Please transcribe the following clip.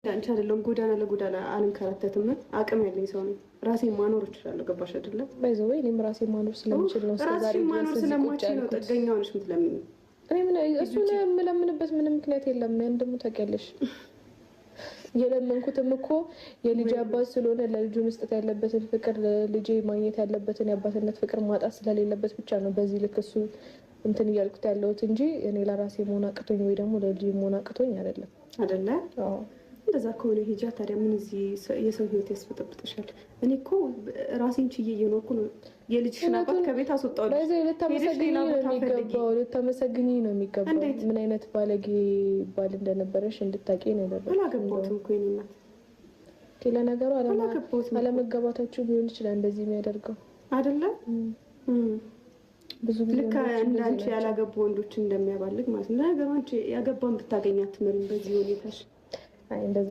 አንቺ አይደለም ጎዳና ለጎዳና አልንከራተትም። አቅም ያለኝ ሰው ነኝ። ራሴን ማኖር እችላለሁ። ገባሽ አይደለ? ባይዘው እኔም ራሴን ማኖር ስለምችል ነው። ራሴን ማኖር ስለማችል ነው ጥገኛ ሆነሽ የምትለምኝ። እኔ ምን እሱን የምለምንበት ምንም ምክንያት የለም። ያን ደግሞ ታውቂያለሽ። የለመንኩትም እኮ የልጅ አባት ስለሆነ ለልጁ መስጠት ያለበትን ፍቅር ለልጄ ማግኘት ያለበትን የአባትነት ፍቅር ማጣት ስለሌለበት ብቻ ነው በዚህ ልክ እሱ እንትን እያልኩት ያለሁት እንጂ እኔ ለራሴ መሆን አቅቶኝ ወይ ደግሞ ለልጄ መሆን አቅቶኝ አይደለም። አይደለ? አዎ። እንደዛ ከሆነ ሂጃ ታዲያ ምን እዚህ የሰው ህይወት ያስበጠብጥሻል? እኔ እኮ ራሴን ችዬ እየኖርኩ ነው። የልጅሽን አባት ከቤት አስወጣው። ልታመሰግኝ ነው የሚገባው። ምን አይነት ባለጌ ባል እንደነበረሽ እንድታቂ ነው ያደረገው። አላገባሁትም እኮ የእኔ እናት። ለነገሩ አለመጋባታችሁ ሊሆን ይችላል እንደዚህ የሚያደርገው አይደለ? ብዙ ልክ እንዳንቺ ያላገቡ ወንዶችን እንደሚያባልግ ማለት ነው። ነገሩ አንቺ ያገባን ብታገኛት ትመሪም በዚህ ሁኔታሽ። አይ እንደዛ